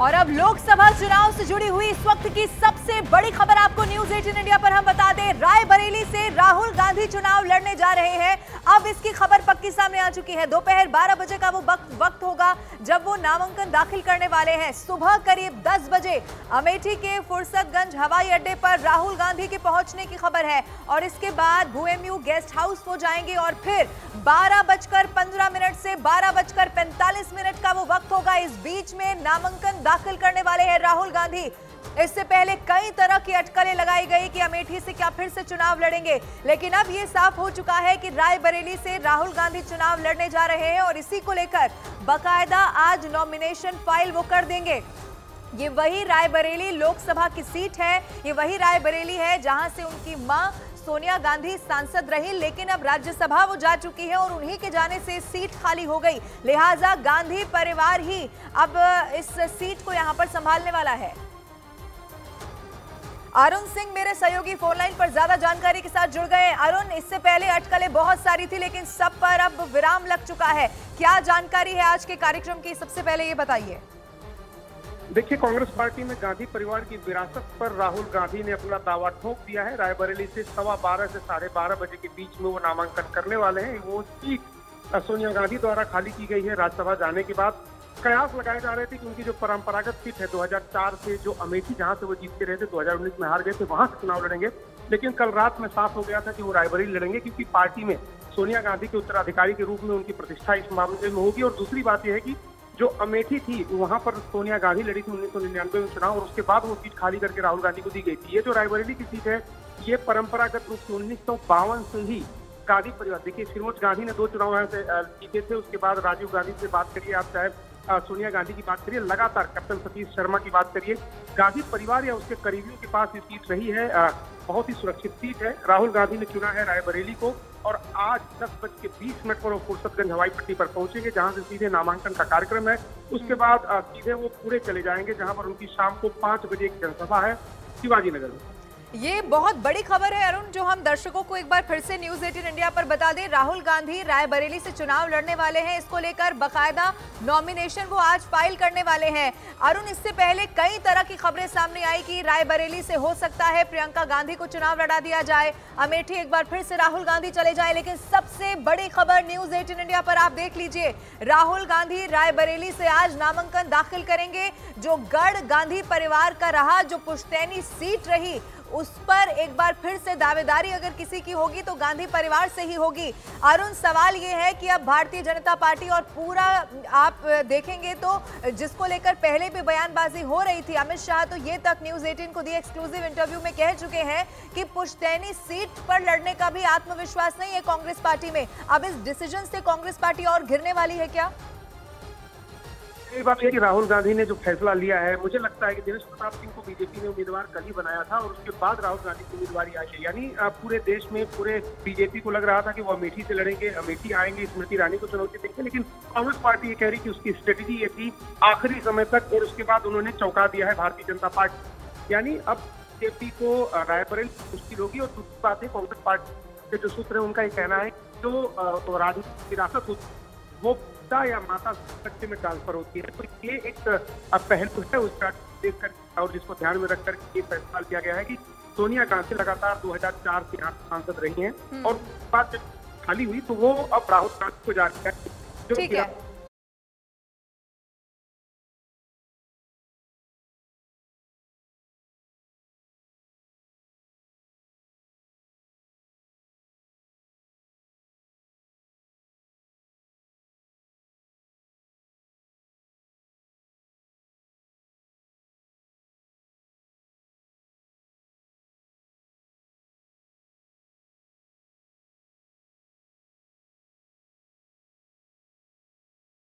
और अब लोकसभा चुनाव से जुड़ी हुई इस वक्त की सबसे बड़ी खबर आपको न्यूज 18 इंडिया पर हम बता दें। रायबरेली से राहुल गांधी चुनाव लड़ने जा रहे हैं। अब इसकी खबर पक्की सामने आ चुकी है। दोपहर 12 बजे का वो वक्त होगा जब वो नामांकन दाखिल करने वाले हैं। सुबह करीब 10 बजे अमेठी के फुर्सतगंज हवाई अड्डे पर राहुल गांधी के पहुंचने की खबर है और इसके बाद भूएमयू गेस्ट हाउस वो जाएंगे और फिर 12:15 से 12:45 का वो वक्त होगा। इस बीच में नामांकन दाखिल करने वाले हैं राहुल गांधी। इससे पहले कई तरह की अटकलें लगाई गई कि अमेठी से क्या फिर से चुनाव लड़ेंगे, लेकिन अब यह साफ हो चुका है कि रायबरेली से राहुल गांधी चुनाव लड़ने जा रहे हैं और इसी को लेकर बाकायदा आज नॉमिनेशन फाइल वो कर देंगे। ये वही रायबरेली लोकसभा की सीट है, ये वही रायबरेली है जहां से उनकी मां सोनिया गांधी सांसद रही, लेकिन अब राज्यसभा वो जा चुकी है और उन्हीं के जाने से सीट खाली हो गई। लिहाजा गांधी परिवार ही अब इस सीट को यहां पर संभालने वाला है। अरुण सिंह मेरे सहयोगी फोन लाइन पर ज्यादा जानकारी के साथ जुड़ गए। अरुण, इससे पहले अटकलें बहुत सारी थी लेकिन सब पर अब विराम लग चुका है। क्या जानकारी है आज के कार्यक्रम की, सबसे पहले ये बताइए। देखिए, कांग्रेस पार्टी में गांधी परिवार की विरासत पर राहुल गांधी ने अपना दावा ठोक दिया है। रायबरेली से 12:15 से 12:30 बजे के बीच में वो नामांकन करने वाले हैं। वो सीट सोनिया गांधी द्वारा खाली की गई है राज्यसभा जाने के बाद। कयास लगाए जा रहे थे कि उनकी जो परंपरागत सीट है 2004 से जो अमेठी जहां से वो जीतते रहे थे, 2019 में हार गए थे, वहां से चुनाव लड़ेंगे। लेकिन कल रात में साफ हो गया था कि वो रायबरेली लड़ेंगे क्योंकि पार्टी में सोनिया गांधी के उत्तराधिकारी के रूप में उनकी प्रतिष्ठा इस मामले में होगी। और दूसरी बात यह है कि जो अमेठी थी वहां पर सोनिया गांधी लड़ी थी 1999 में चुनाव और उसके बाद वो सीट खाली करके राहुल गांधी को दी गई थी। ये जो रायबरेली की सीट है ये परंपरागत रूप से 1952 से ही गांधी परिवार, देखिए फिरोज गांधी ने 2 चुनाव यहाँ से जीते थे, उसके बाद राजीव गांधी से बात करिए आप, चाहे सोनिया गांधी की बात करिए, लगातार कैप्टन सतीश शर्मा की बात करिए, गांधी परिवार या उसके करीबियों के पास ये सीट रही है। बहुत ही सुरक्षित सीट है। राहुल गांधी ने चुना है रायबरेली को और आज 10:20 पर वो फुर्सतगंज हवाई पट्टी पर पहुंचेंगे जहां से सीधे नामांकन का कार्यक्रम है। उसके बाद सीधे वो पूरे चले जाएंगे जहां पर उनकी शाम को 5 बजे एक जनसभा है शिवाजी नगर में। ये बहुत बड़ी खबर है अरुण, जो हम दर्शकों को एक बार फिर से न्यूज 18 इंडिया पर बता दें। राहुल गांधी रायबरेली से चुनाव लड़ने वाले हैं। इसको लेकर बाकायदा नॉमिनेशन वो आज फाइल करने वाले हैं। अरुण, इससे पहले कई तरह की खबरें सामने आई कि रायबरेली से हो सकता है प्रियंका गांधी को चुनाव लड़ा दिया जाए, अमेठी एक बार फिर से राहुल गांधी चले जाए, लेकिन सबसे बड़ी खबर न्यूज 18 इंडिया पर आप देख लीजिए। राहुल गांधी रायबरेली से आज नामांकन दाखिल करेंगे। जो गढ़ गांधी परिवार का रहा, जो पुश्तैनी सीट रही, उस पर एक बार फिर से दावेदारी अगर किसी की होगी तो गांधी परिवार से ही होगी। अरुण, सवाल ये है कि अब भारतीय जनता पार्टी और पूरा आप देखेंगे तो जिसको लेकर पहले भी बयानबाजी हो रही थी, अमित शाह तो ये तक न्यूज 18 को दिए एक्सक्लूसिव इंटरव्यू में कह चुके हैं कि पुश्तैनी सीट पर लड़ने का भी आत्मविश्वास नहीं है कांग्रेस पार्टी में। अब इस डिसीजन से कांग्रेस पार्टी और घिरने वाली है क्या? एक बात है कि राहुल गांधी ने जो फैसला लिया है, मुझे लगता है कि दिनेश प्रताप सिंह को बीजेपी ने उम्मीदवार कल ही बनाया था और उसके बाद राहुल गांधी की उम्मीदवारी आई है। यानी पूरे देश में पूरे बीजेपी को लग रहा था कि वो अमेठी से लड़ेंगे, अमेठी आएंगे, स्मृति ईरानी को चुनौती देंगे, लेकिन कांग्रेस पार्टी ये कह रही कि उसकी स्ट्रेटेजी ये थी आखिरी समय तक, और उसके बाद उन्होंने चौंका दिया है भारतीय जनता पार्टी। यानी अब बीजेपी को रायबरेली मुश्किल होगी। और दूसरी बात है, कांग्रेस पार्टी के जो सूत्र है उनका ये कहना है जो राजनीतिक विरासत होती वो पिता या माता बच्चे में ट्रांसफर होती है। तो ये एक पहलू है उसका देखकर और जिसको ध्यान में रखकर ये फैसला लिया गया है कि सोनिया गांधी लगातार 2004 से यहाँ सांसद रही हैं और बाद जब खाली हुई तो वो अब राहुल गांधी को जा रही है।